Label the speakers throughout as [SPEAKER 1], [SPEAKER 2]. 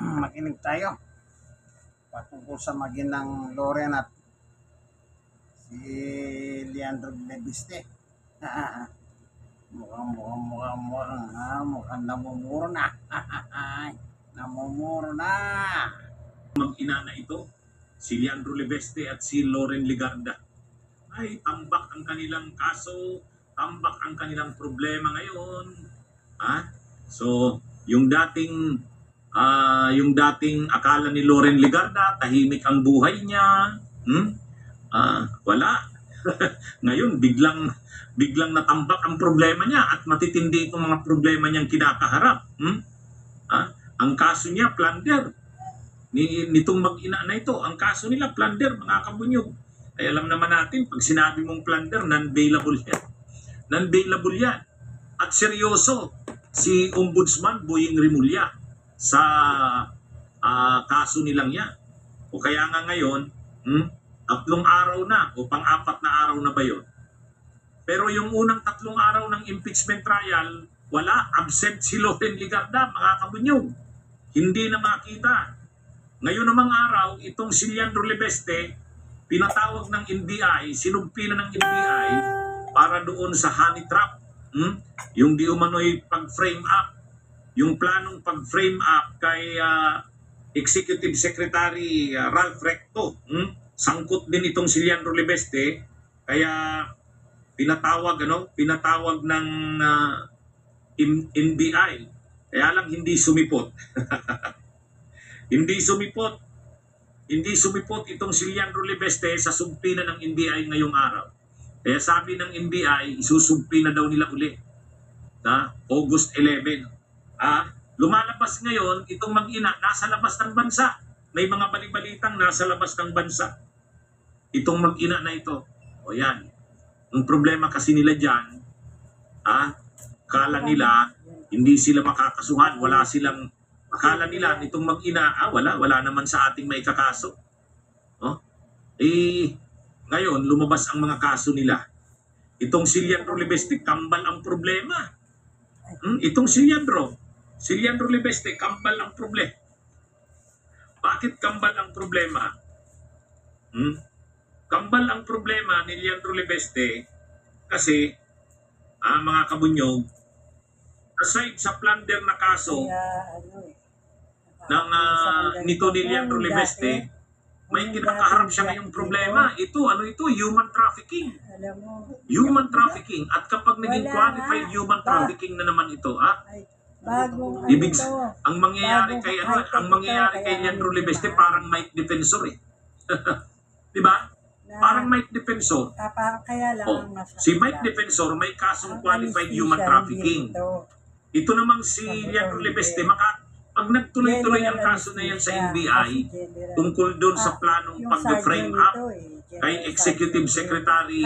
[SPEAKER 1] makinig tayo patungkol sa maginang Loren at si Leandro Lebiste. Mukhang namumuro na. Namumuro na.
[SPEAKER 2] Mag-ina na ito, si Leandro Lebeste at si Loren Legarda. Ay, tambak ang kanilang kaso, tambak ang kanilang problema ngayon. So, yung dating akala ni Loren Legarda, tahimik ang buhay niya. Wala. Ngayon, biglang natambak ang problema niya at matitindi itong mga problema niyang kinakaharap. Ang kaso niya, plunder. Nitong mag-ina na ito, ang kaso nila, plunder, mga kabunyog. Ay alam naman natin, pag sinabi mong plunder, non-bailable yan. Non-bailable yan. At seryoso, si Ombudsman Boying Rimulya sa kaso nilang yan. O kaya nga ngayon, 3 araw na o pang-4 na araw na ba yun? Pero yung unang 3 araw ng impeachment trial, wala, absent si Loren Legarda, mga kabunyog. Hindi na makita. Ngayon namang araw, itong si Leandro Lebeste, pinatawag ng NBI, sinumpilan ng NBI para doon sa honey trap. Yung di umano'y pag-frame up, yung planong pag-frame up kay Executive Secretary Ralph Recto. Sangkot din itong si Leandro Lebeste, kaya pinatawag ng NBI. Kaya lang hindi sumipot. Hindi sumipot itong si Leandro Lebeste sa sumpinan ng NBI ngayong araw. Kaya sabi ng NBI, isusumpi na daw nila uli. August 11. Lumalabas ngayon, itong mag-ina, nasa labas ng bansa. May mga balibalitang nasa labas ng bansa. Itong mag-ina na ito. O yan. Ang problema kasi nila dyan, akala nila, hindi sila makakasuhan, wala silang. Akala nila nitong mag-ina, wala naman sa ating may kakaso. Ngayon, lumabas ang mga kaso nila. Itong si Leandro Lebeste, kambal ang problema. Itong si Leandro Lebeste, kambal ang problema. Bakit kambal ang problema? Kambal ang problema ni Leandro Lebeste kasi, mga kabunyog, aside sa plunder na kaso, nito ni Leandro Lebeste, may kinakaharap siya ngayong problema. Ito, human trafficking. Human trafficking. At kapag naging qualified human trafficking na naman ito, ibig ang mangyayari kay Leandro Lebeste parang Mike Defensor eh. 'Di ba? Parang Mike Defensor. Si Mike Defensor may kasong qualified human trafficking. Ito namang si Leandro Lebeste, pag nagtuloy-tuloy ang kaso na yan sa NBI tungkol doon sa planong pag-frame up kay Executive Secretary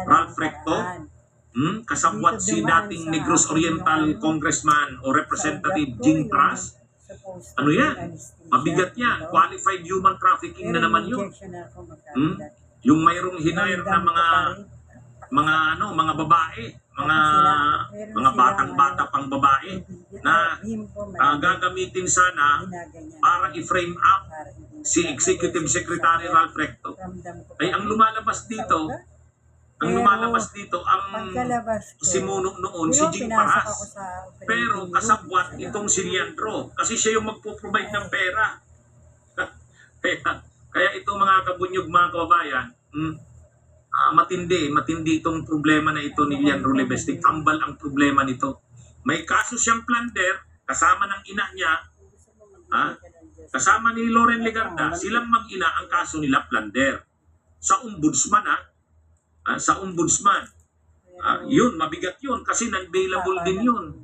[SPEAKER 2] Ralph Recto, kasabwat si dating Negros Oriental Congressman o Representative Jing Pras, yan? Mabigat yan. Qualified human trafficking na naman yun. Yung mayroong hinire na mga babae, mga batang-bata pang babae na gagamitin sana para i-frame up si Executive Secretary Ralph Recto. Ay ang lumalabas dito, ang simuno noon si Jing Paras. Pero kasabwat itong si Leandro kasi siya yung magpo-provide ng pera. Kaya itong mga kabunyog, mga kababayan, matindi itong problema na ito ni Leandro Lebeste. Kambal ang problema nito. May kaso siyang plunder, kasama ng ina niya, kasama ni Loren Legarda, silang mag-ina ang kaso nila plunder. Sa ombudsman, yun, mabigat yun kasi non-bailable din yun.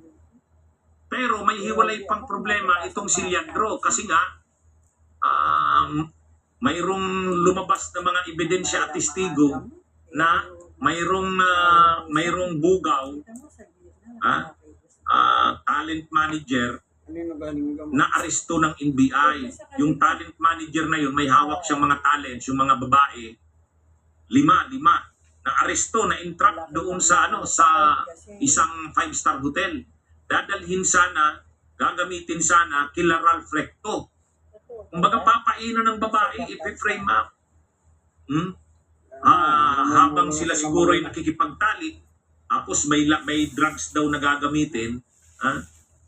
[SPEAKER 2] Pero may hiwalay pang problema itong si Leandro kasi nga, mayroong lumabas na mga ebidensya at testigo na mayroong bugaw, talent manager na aresto ng NBI. Yung talent manager na yun, may hawak siyang mga talents, yung mga babae, lima na aresto, na entrap doon sa isang 5-star hotel. Dadalhin sana gagamitin sana kila Ralph Recto. Kumbaga papainom ng babae, ipi-frame up. Habang sila siguro ay nakikipagtali, tapos may drugs daw na gagamitin,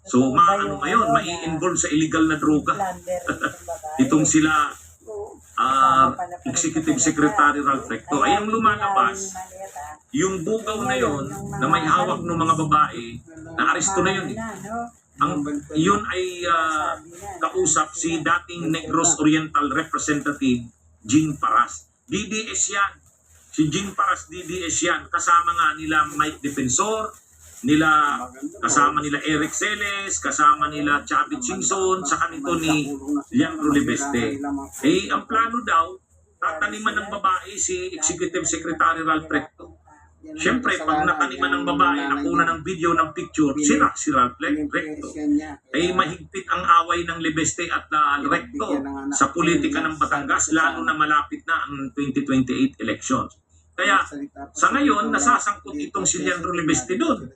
[SPEAKER 2] so maano ngayon, mai-involve sa illegal na droga. Itong sila Executive Secretary Ralph Recto. Ay ang lumalabas, yung bugaw na yon na may hawak ng mga babae, na-aresto na yun. Yun ay kausap si dating Negros Oriental Representative Jean Paras. DDS yan. Si Jean Paras DDS yan. Kasama nga nila Mike Defensor, kasama nila Eric Celes, kasama nila Chavit Singson, sa kanito ni Leandro Libeste. Ang plano daw, tataniman ng babae si Executive Secretary Ralph Recto. Siyempre, pag nataniman ng babae, nakuna ng video, ng picture, sira si Ralph Recto. Mahigpit ang away ng Libeste at Recto sa politika ng Batangas, lalo na malapit na ang 2028 elections. Kaya, sa ngayon, nasasangkot itong si Leandro Libeste doon.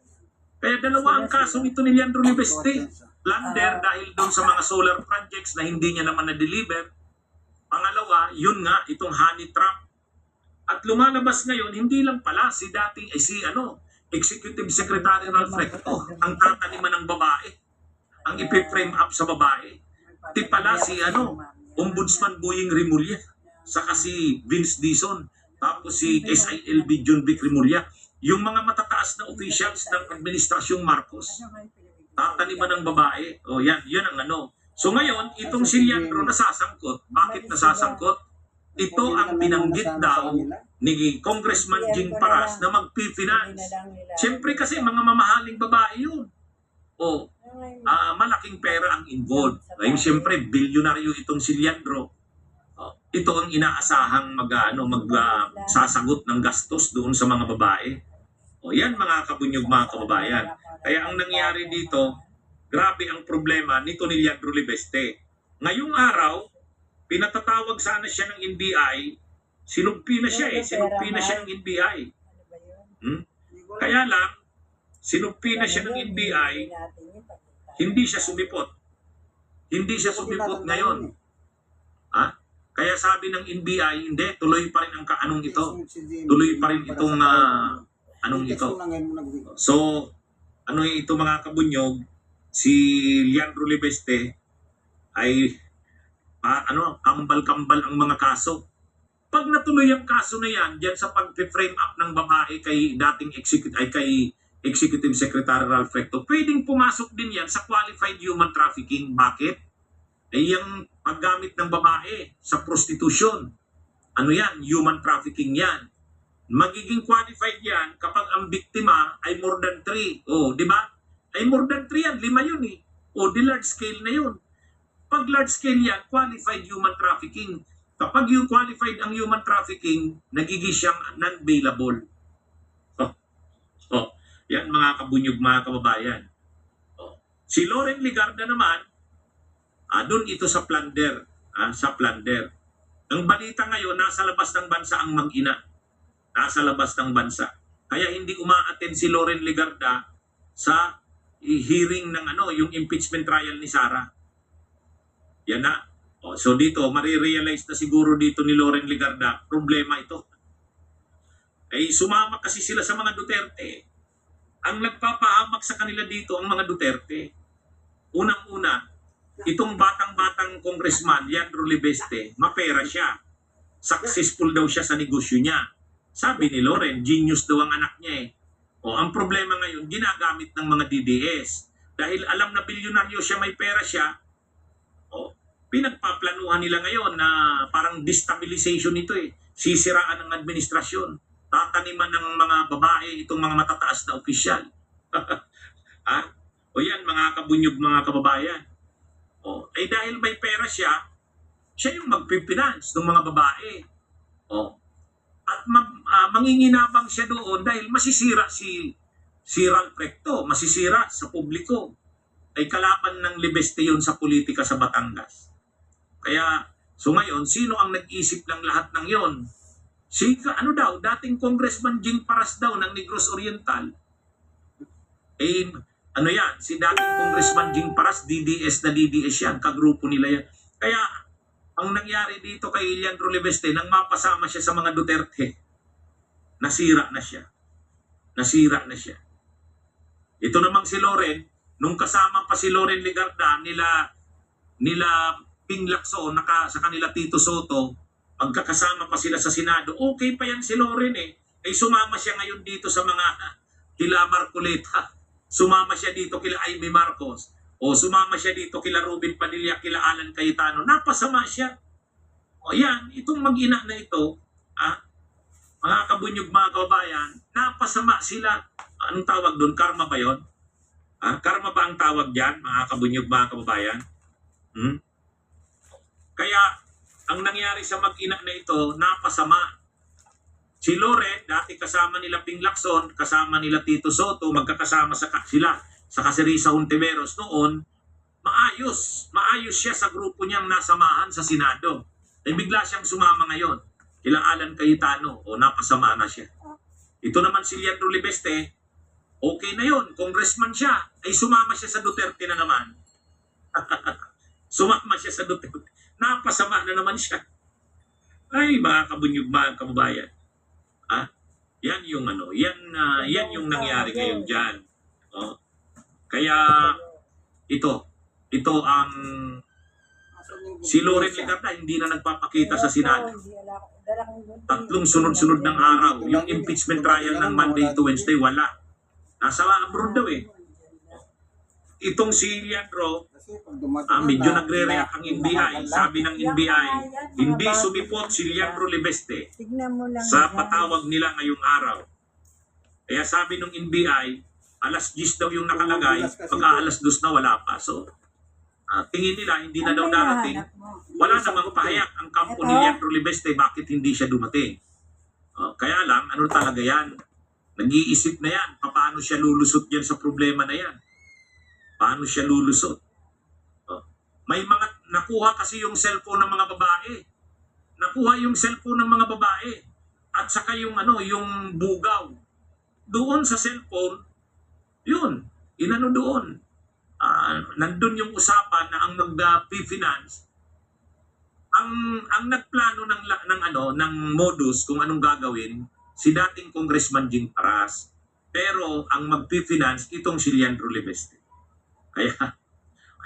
[SPEAKER 2] Kaya dalawa ang kasong ito ni Leandro Libeste. Plunder dahil doon sa mga solar projects na hindi niya naman na-deliver. Pangalawa, yun nga, itong honey trap. At lumalabas ngayon, hindi lang pala si Executive Secretary Ralph Recto ang tataniman ng babae, ang ipi-frame up sa babae. Di pala si Ombudsman Boying Rimulya, saka si Vince Dizon, tapos si SILB John Vic Rimulya, yung mga matataas na officials ng Administrasyong Marcos, tataniman ng babae. O yan ang So ngayon, itong si Leandro nasasangkot. Bakit nasasangkot? Ito ang binanggit daw ni Congressman Jing Paras na mag-finance. Siyempre kasi mga mamahaling babae yun. Malaking pera ang involved. Siyempre, bilyonaryo itong si Leandro. Ito ang inaasahang sasagot ng gastos doon sa mga babae. Yan mga kabunyog, mga kababayan. Kaya ang nangyari dito, grabe ang problema nito ni Leandro Libeste. Ngayong araw, pinatatawag sana siya ng NBI, sinugpi na siya ng NBI. Kaya lang, sinugpi na siya ng NBI, hindi siya sumipot. Hindi siya sumipot ngayon. Kaya sabi ng NBI, hindi, tuloy pa rin ang kaanong ito. Tuloy pa rin itong ito. So, ito mga kabunyog, si Leandro Libeste ay kambal-kambal ang mga kaso. Pag natuloy ang kaso na yan, diyan sa pag-frame up ng babae kay dating Executive Secretary Ralph Recto, pwedeng pumasok din yan sa qualified human trafficking. Bakit? Yung paggamit ng babae sa prostitution. Yan? Human trafficking yan. Magiging qualified yan kapag ang biktima ay more than 3. Di ba? Ay more than 3 yan, 5 yun eh. Di large scale na yun. Pag large scale yan, qualified human trafficking. Kapag yung qualified ang human trafficking, nagiging siyang non-bailable. Yan mga kabunyog, mga kababayan. Si Loren Legarda naman, doon ito sa plunder. Sa plunder. Ang balita ngayon, nasa labas ng bansa ang mag-ina. Nasa labas ng bansa. Kaya hindi uma-attend si Loren Legarda sa hearing ng yung impeachment trial ni Sara. Yan na. So dito, marirealize na siguro dito ni Loren Legarda, problema ito. Sumama kasi sila sa mga Duterte. Ang nagpapahamak sa kanila dito, ang mga Duterte. Unang-una, itong batang-batang congressman, Leandro Libeste, mapera siya. Successful daw siya sa negosyo niya. Sabi ni Loren, genius daw ang anak niya . Ang problema ngayon, ginagamit ng mga DDS. Dahil alam na bilyonaryo siya, may pera siya, pinagpaplanuhan nila ngayon na parang destabilization ito . Sisiraan ng administrasyon. Tataniman ng mga babae itong mga matataas na opisyal. Yan mga kabunyog, mga kababayan. Dahil may pera siya, siya yung magpipinance ng mga babae. At manginginabang siya doon dahil masisira si Ralph Recto, masisira sa publiko. Kalaban ng Libeste yun sa politika sa Batangas. Kaya, so ngayon, sino ang nag-isip ng lahat ng yon? Si, dating Congressman Jing Paras daw ng Negros Oriental. Ano yan? Si dating Congressman Jing Paras, DDS na DDS yan. Kagrupo nila yan. Kaya, ang nangyari dito kay Leandro Libeste, nang mapasama siya sa mga Duterte, nasira na siya. Nasira na siya. Ito namang si Loren, nung kasama pa si Loren Legarda, nila Ping Lacson, sa kanila Tito Soto, magkakasama pa sila sa Senado, okay pa yan si Loren eh. Ay sumama siya ngayon dito sa mga kila Marcoleta, sumama siya dito kila Amy Marcos, o sumama siya dito kila Robin Padilla, kila Alan Cayetano, napasama siya. O yan, itong mag-ina na ito, mga kabunyog, mga kababayan, napasama sila. Anong tawag doon? Karma ba yun? Karma ba ang tawag dyan, mga kabunyog, mga kababayan? Kaya, ang nangyari sa mag-ina na ito, napasama. Si Loren, dati kasama nila Ping Lacson, kasama nila Tito Soto, magkakasama sila sa Caserisa Hontiveros noon, maayos siya sa grupo niyang nasamahan sa Senado. Ay bigla siyang sumama ngayon, kila Alan Cayetano, o napasama na siya. Ito naman si Leandro Libeste, okay na yon, congressman siya, ay sumama siya sa Duterte na naman. Sumama siya sa Duterte, napasama na naman siya. Ay, mga kabunyog, mga kababayan. Yan yung yan yung nangyari ngayon diyan. Kaya ito ang si Loren Legarda hindi na nagpapakita sa Senado. Tatlong sunod-sunod ng araw, yung impeachment trial ng Monday to Wednesday wala. Nasa abroad daw eh. Itong si Leandro, medyo nagre-react ang NBI. Sabi ng NBI, hindi sumipot si Leandro Libeste sa patawag nila ngayong araw. Kaya sabi ng NBI, alas 10 daw yung nakalagay, pagka alas 2 na wala pa. So, tingin nila, hindi na daw darating. Wala namang pahayak ang kampo ni Leandro Libeste, bakit hindi siya dumating. Kaya lang, ano talaga yan? Nag-iisip na yan, paano siya lulusot yan sa problema na yan? Paano siya lulusot? May mga nakuha kasi yung cellphone ng mga babae. Nakuha yung cellphone ng mga babae. At saka yung yung bugaw. Doon sa cellphone, yun, inano doon. Nandun yung usapan na ang mag-finance, ang nagplano ng modus kung anong gagawin, si dating Congressman Jing Paras. Pero ang mag-finance itong si Leandro Libeste. Kaya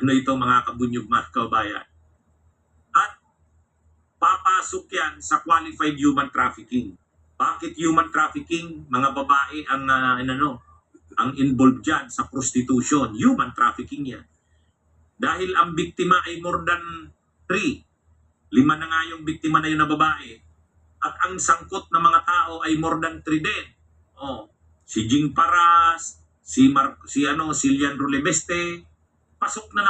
[SPEAKER 2] ito mga kabunyog, mga kabayan. At papasok yan sa qualified human trafficking. Bakit human trafficking? Mga babae ang ang involved dyan sa prostitution. Human trafficking yan. Dahil ang biktima ay more than 3. 5 na nga yung biktima na yun na babae. At ang sangkot na mga tao ay more than 3 din. Si Jing Paras, si Leandro Libeste, pasok na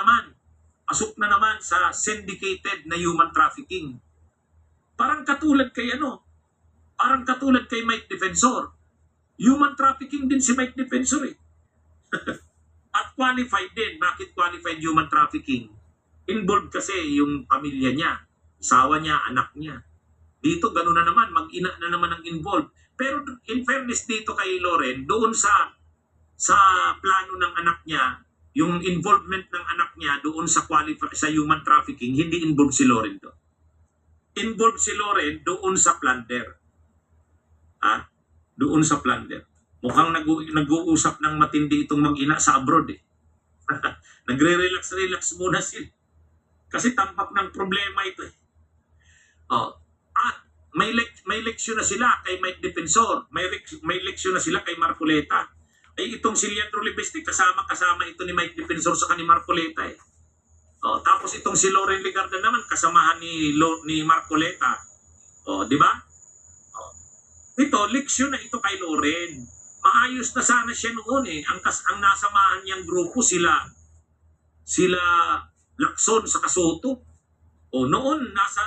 [SPEAKER 2] naman sa syndicated na human trafficking. Parang katulad kay Mike Defensor. Human trafficking din si Mike Defensor eh. At qualified din. Bakit qualified human trafficking? Involved kasi yung pamilya niya, asawa niya, anak niya. Dito gano'n na naman, mag-ina na naman ang involved. Pero in fairness dito kay Loren, doon sa plano ng anak niya, yung involvement ng anak niya doon sa human trafficking, hindi involved si Loren doon. Involved si Loren doon sa plunder. Doon sa plunder. Mukhang nag-uusap ng matindi itong mag-ina sa abroad eh. Nagre-relax muna sila. Kasi tampak ng problema ito eh. At may leksyon na sila kay Mike Defensor. May leksyon na sila kay Marcoleta. Ay itong si Leandro Libeste, kasama ito ni Mike Defensor sa ni Marcoleta eh. Tapos itong si Loren Legarda naman, kasamahan ni Marcoleta. Di ba? Ito, leksyon na ito kay Loren. Maayos na sana siya noon eh. Ang nasamahan niyang grupo sila Lacson sa Soto. Noon nasa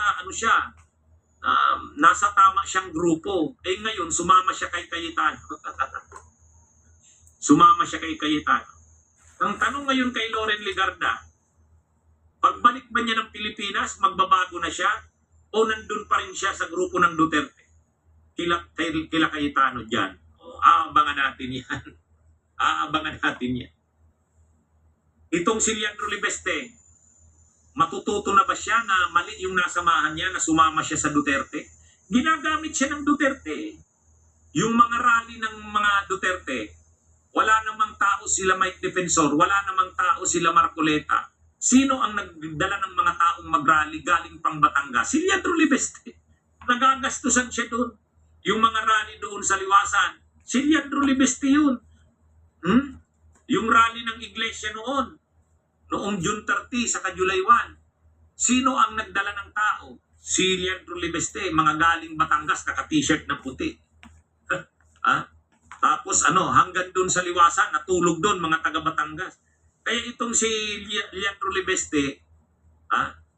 [SPEAKER 2] nasa tama siyang grupo. Ngayon sumama siya kay Cayetano. Sumama siya kay Cayetano. Ang tanong ngayon kay Loren Legarda, pagbalik ba niya ng Pilipinas, magbabago na siya o nandun pa rin siya sa grupo ng Duterte? Kila Cayetano dyan. Aabangan natin yan. Aabangan natin yan. Itong si Leandro Libeste, matututo na ba siya na mali yung nasamahan niya na sumama siya sa Duterte? Ginagamit siya ng Duterte. Yung mga rally ng mga Duterte, wala namang tao sila Mike Defensor, wala namang tao sila Marcoleta. Sino ang nagdala ng mga taong mag-rally galing pang Batangas? Si Leandro Libeste. Nagagastusan siya doon. Yung mga rally doon sa Liwasan, si Leandro Libeste yun. Yung rally ng iglesia noong June 30 sa July 1, sino ang nagdala ng tao? Si Leandro Libeste, mga galing Batangas, naka-t-shirt na puti. Tapos hanggang doon sa Liwasan, natulog doon mga taga Batangas. Kaya itong si Leandro Libeste,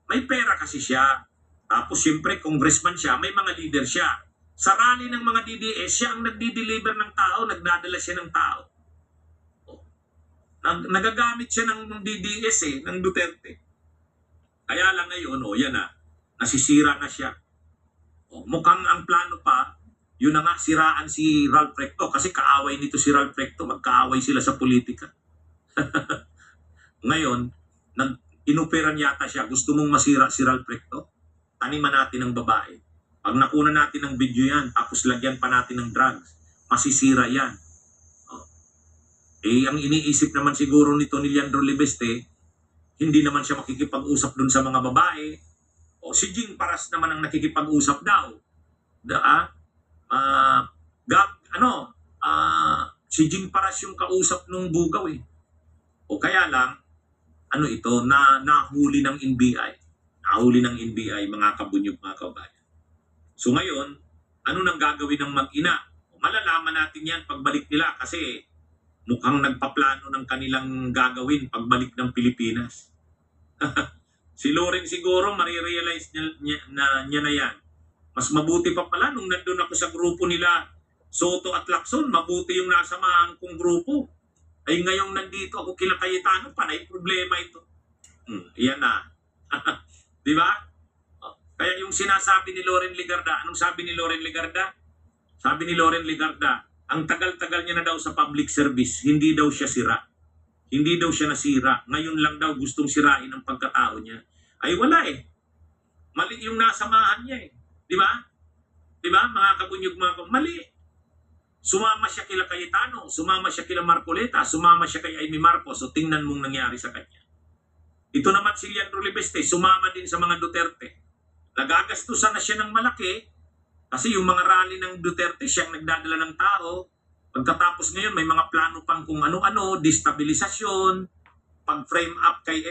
[SPEAKER 2] may pera kasi siya. Tapos siyempre, congressman siya, may mga leader siya. Sa rally ng mga DDS, siya ang nagdi-deliver ng tao, nagdadala siya ng tao. Nagagamit siya ng DDS ng Duterte. Kaya lang ngayon, yan nasisira na siya. Mukhang ang plano pa, yun na nga, siraan si Ralph Recto. Kasi kaaway nito si Ralph Recto, magkaaway sila sa politika. Ngayon, inuperan yata siya, gusto mong masira si Ralph Recto? Taniman natin ng babae. Pag nakuna natin ng video yan, tapos lagyan pa natin ng drugs, masisira yan. Ang iniisip naman siguro nito ni Leandro Libeste, hindi naman siya makikipag-usap dun sa mga babae. Si Jing Paras naman ang nakikipag-usap daw. Si Jing Paras yung kausap nung bugaw . O kaya lang, nahuli ng NBI. Nahuli ng NBI, mga kabunyog, mga kabayan. So ngayon, ano nang gagawin ng mag-ina? Malalaman natin yan pagbalik nila kasi mukhang nagpaplano ng kanilang gagawin pagbalik ng Pilipinas. Si Loren siguro marirealize niya na yan. Mas mabuti pa pala nung nandun ako sa grupo nila Soto at Lacson, mabuti yung nasamahan kong grupo. Ay ngayong nandito ako kila Cayetano, panay problema ito. Yan na. Di ba? Kaya yung sinasabi ni Loren Legarda, anong sabi ni Loren Legarda? Sabi ni Loren Legarda, ang tagal-tagal niya na daw sa public service, hindi daw siya sira. Hindi daw siya nasira. Ngayon lang daw gustong sirain ang pagkatao niya. Ay wala . Mali yung nasamahan niya . Di ba? Di ba? Mga kabunyog, mali. Sumama siya kila Cayetano, sumama siya kila Marcoleta, sumama siya kay Amy Marcos. So tingnan mong nangyari sa kanya. Ito naman si Leandro Libeste, sumama din sa mga Duterte. Nagagastusan na siya ng malaki kasi yung mga rally ng Duterte siyang nagdadala ng tao. Pagkatapos ngayon may mga plano pang kung ano-ano, destabilisasyon, pag-frame up kay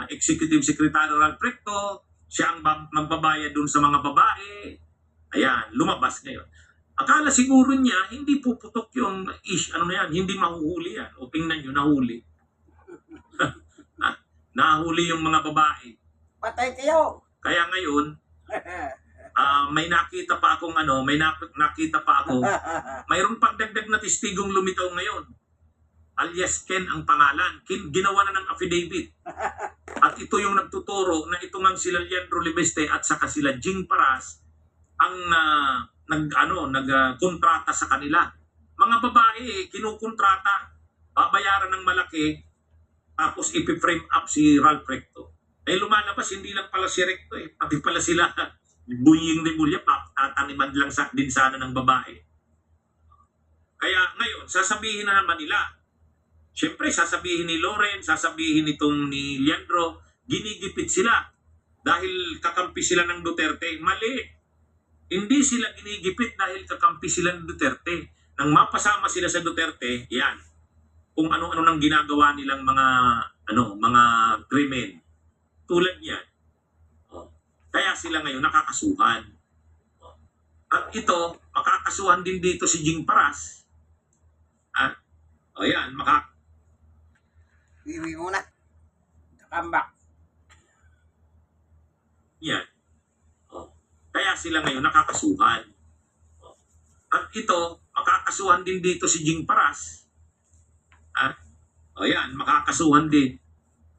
[SPEAKER 2] Executive Secretary Ralph Recto, siya ang magbabayad dun sa mga babae. Ayan, lumabas ngayon. Akala siguro niya hindi puputok yung hindi mahuhuli yan. O tingnan nyo, nahuli. Nahuli yung mga babae.
[SPEAKER 1] Patay kayo!
[SPEAKER 2] Kaya ngayon, may nakita pa akong mayroong pagdagdag na testigong lumitaw ngayon. Alias Ken ang pangalan. Ginawa na ng affidavit. At ito yung nagtuturo na ito ngang sila Leandro Libeste at saka sila Jing Paras ang nagkontrata sa kanila. Mga babae, kinukontrata, babayaran ng malaki, tapos ipi-frame up si Ralph Recto. Lumalabas, hindi lang pala si Recto pati pala sila Bunying Rebulya, tataniman lang din sana ng babae. Kaya ngayon, sasabihin na naman nila, siyempre sasabihin ni Loren, sasabihin itong ni Leandro, ginigipit sila dahil kakampi sila ng Duterte. Mali. Hindi sila ginigipit dahil kakampi sila ng Duterte. Nang mapasama sila sa Duterte, yan. Kung ano-ano nang ginagawa nilang mga krimen. Tulad niyan. Kaya sila ngayon nakakasuhan. At ito, makakasuhan din dito si Jing Paras. Ayan,
[SPEAKER 1] Iwi muna. Come
[SPEAKER 2] yan. Kaya sila ngayon nakakasuhan. At ito, makakasuhan din dito si Jing Paras. Ayan, makakasuhan din.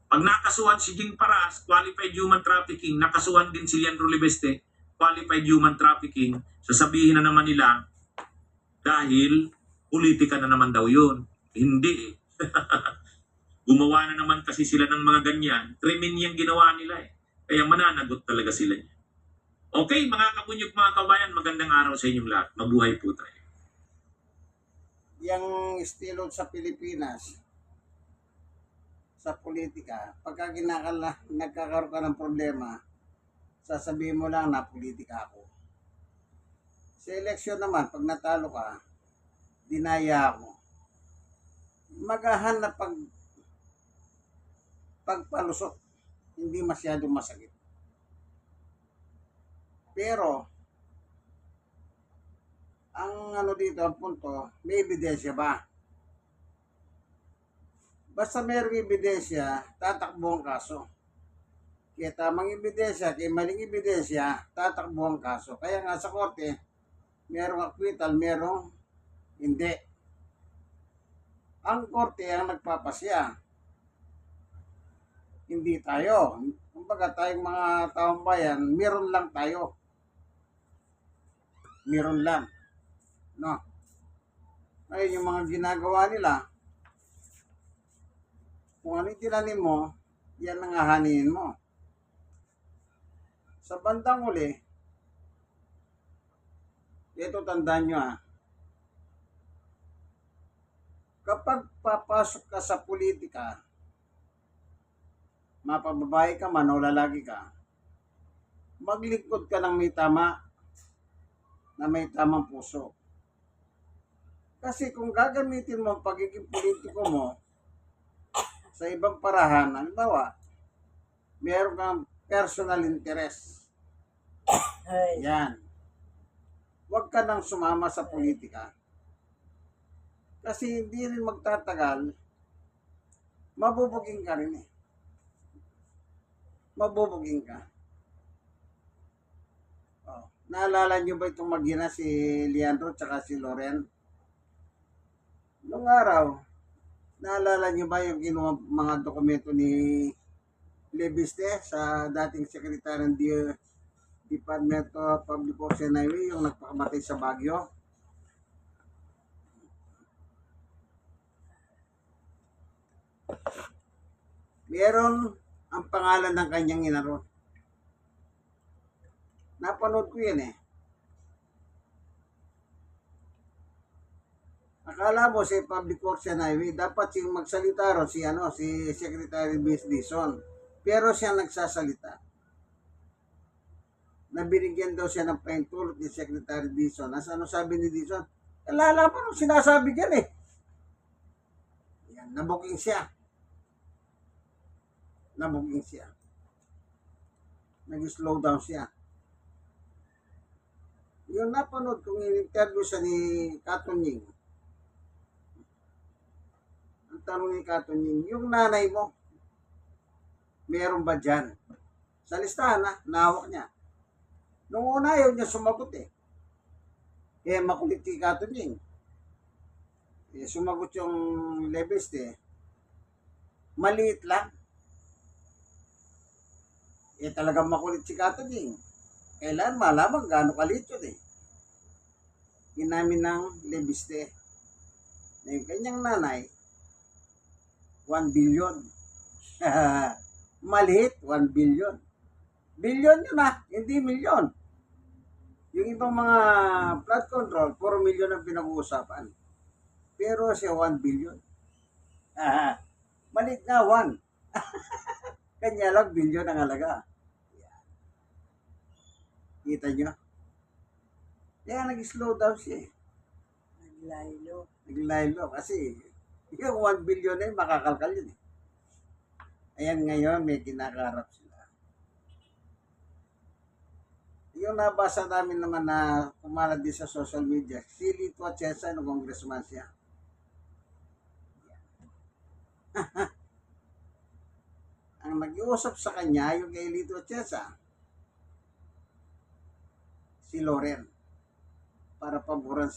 [SPEAKER 2] Pag nakasuhan si Jing Paras, qualified human trafficking, nakasuhan din si Leandro Libeste, qualified human trafficking, sasabihin na naman nila, dahil politika na naman daw yun. Hindi . Gumawa na naman kasi sila ng mga ganyan. Krimen yung ginawa nila eh. Kaya mananagot talaga sila niya. Okay, mga kabunyog, mga kabayan, magandang araw sa inyong lahat. Mabuhay po tayo.
[SPEAKER 1] Yang estilo sa Pilipinas, sa politika, pagka nagkakaroon ka ng problema, sasabihin mo lang na politika ako. Sa eleksyon naman, pag natalo ka, dinaya ako. Magahan na pagpalusot, hindi masyadong masakit. Pero, ang dito, ang punto, may ebidensya ba? Basta mayroong ebidensya, tatakbo ang kaso. Kaya tamang ebidensya, kaya maling ebidensya, tatakbo ang kaso. Kaya nga sa korte, merong acquittal, merong hindi. Ang korte ang nagpapasya. Hindi tayo. Kumbaga tayong mga taong bayan, meron lang tayo. Meron lang. No? Ngayon yung mga ginagawa nila, kung ano yung tinanim mo, yan ang ahaniin mo. Sa bandang uli, ito tandaan nyo kapag papasok ka sa politika, mapababae ka man o lalaki ka, maglingkod ka ng may tama, na may tamang puso. Kasi kung gagamitin mo ang pagiging politiko mo sa ibang parahan, halimbawa, meron kang personal interest. Yan. Huwag ka nang sumama sa politika. Kasi hindi rin magtatagal, mabubuging ka rin eh. Mabubuging ka. Oh. Naalala nyo ba itong mag-ina si Leandro tsaka si Loren? Noong araw, naalala nyo ba yung ginawa mga dokumento ni Lebiste sa dating Secretary ng Department of Public Works and Highway, yung nagpakamatay sa Baguio? Meron ang pangalan ng kanyang inaron. Napanood ko yan eh. Akala mo si Public Works and Highway, dapat siyang magsalita ron si Secretary Vince Dizon. Pero siya nagsasalita. Nabinigyan daw siya ng paintulot ni Secretary Dizon. Ano sabi ni Dizon? Alala pa nung sinasabi yan eh. Yan, nabuking siya. Nabuking siya. Nag-slow down siya. Yung napanood kong in-interview siya ni Katunying. Ang tanong ni Katunying, yung nanay mo, meron ba dyan? Sa listahan nahawak niya. Noong una ayaw niya sumagot eh. Eh makulit si Katunying. Eh sumagot yung Lebeste. Maliit lang. Eh talagang makulit si Katunying. Kailan malaman gaano kalit yun eh. Inamin ng Lebiste na yung kanyang nanay 1 billion. Maliit, 1 billion. Billion yun hindi milyon. Yung ibang mga flood control, 4 million ang pinag-uusapan. Pero siya 1 billion. Maliit nga 1. Kanya lang billion ang halaga. Kita nyo? Kaya nag-slow down siya eh. Naglaylo. Kasi yung 1 billion na yun, makakalkal yun eh. Ayan ngayon, may kinakarap sila. Yung nabasa namin naman na kumalat din sa social media, si Lito Atienza, no congressman siya. Ang nag-iusap sa kanya, yung kay Lito Atienza, si Loren, para paboran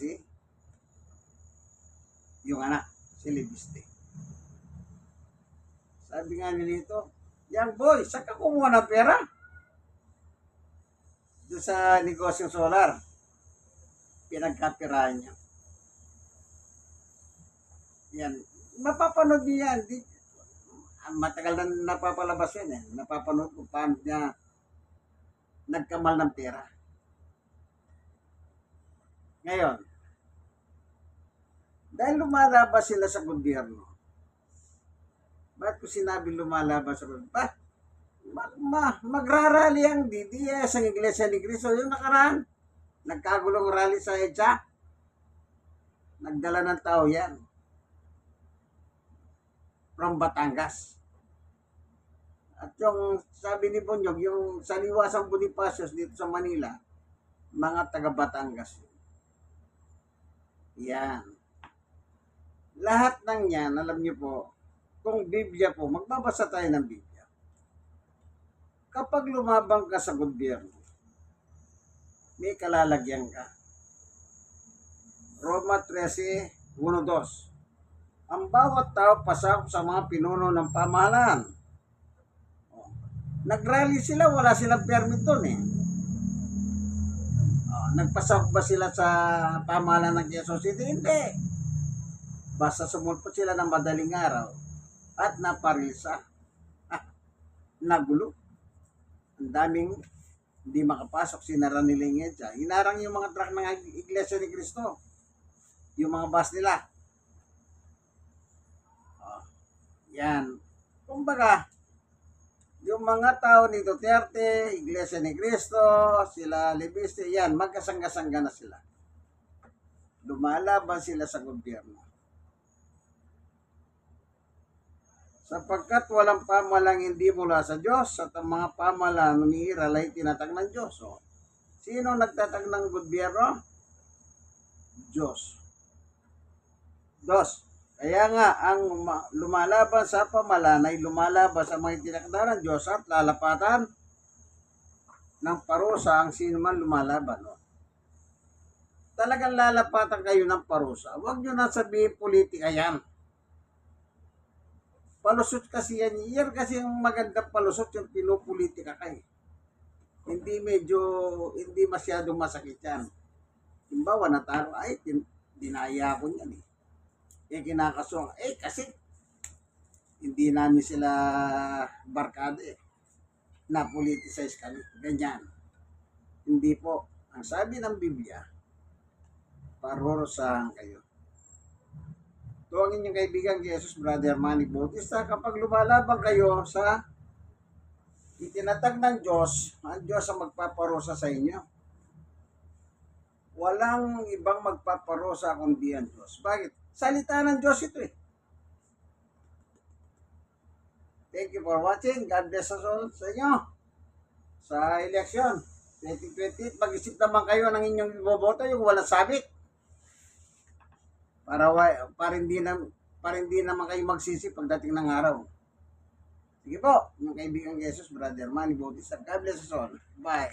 [SPEAKER 1] yung anak, si Lebiste. Sabi nga ni Lito, young boy, saan ka kumuha ng pera? Doon sa negosyong solar. Pinagkapirahan niya. Yan. Mapapanood niyo yan. matagal na napapalabas yan eh. Napapanood ko paano niya nagkamal ng pera. Ngayon, dahil lumalabas sila sa gobyerno, bakit ko sinabi lumalabas sa gobyerno? Magrarally ang DDS, ang Iglesia ni Cristo. Yung nakaraan, nagkagulong rally sa EDSA. Nagdala ng tao yan. From Batangas. At yung sabi ni Bunyog, yung saliwasang Bonifacios dito sa Manila, mga taga Batangas. Yan. Lahat ng yan, alam niyo po, kung Biblia po, magbabasa tayo ng Biblia. Kapag lumabang ka sa gobyerno, may kalalagyan ka. Roma 13:1-2. Ang bawat tao pasakop sa mga pinuno ng pamahalaan. Nag-rally sila, wala silang permit doon eh. Nagpasakop ba sila sa pamahalaan ng Quezon City? Hindi. Basta sumulpot sila ng madaling araw at naparilsa. Nagulo. Ang daming hindi makapasok, sinara nila yung EDSA. Hinarang yung mga truck ng Iglesia ni Cristo. Yung mga bus nila. Yan. Kumbaga, yung mga tao ni Duterte, Iglesia ni Cristo, sila Libiste, yan, magkasangga-sangga na sila. Lumalaban sila sa gobyerno. Sapagkat walang pamalang hindi mula sa Diyos at ang mga pamalang umiiral ay tinatag ng Diyos. So, sino nagtatag ng gobyerno? Diyos. Dos. Kaya nga, ang lumalaban sa pamalan ay lumalaban sa mga tinakda ng Diyos at lalapatan ng parusa ang sino man lumalaban. No? Talagang lalapatan kayo ng parusa. Huwag nyo na sabihin politika yan. Palusot kasi yan. Yan kasi yung magandang palusot yung pinupolitika kayo. Hindi masyadong masakit yan. Timbawa, nataro, ay, dinaya ko yan eh. Kinakasuhan. Kasi hindi namin sila barkada eh. Na-politicize kami. Ganyan. Hindi po. Ang sabi ng Biblia, parurusahan kayo. Ito ang inyong kaibigan kay Jesus, Brother Manny Bautista. Kapag lumalaban kayo sa itinatag ng Diyos, ang Diyos ang magpaparusa sa inyo. Walang ibang magpaparusa kundi ang Diyos. Bakit? Salita ng Diyos ito eh. Thank you for watching. God bless us all sa inyo. Sa eleksyon 2028, mag-isip naman kayo ng inyong iboboto, yung walang sabit. Para hindi naman kayo magsisi pagdating ng araw. Sige po, yung kaibigan Jesus, Brother Manny Bautista. God bless us all. Bye.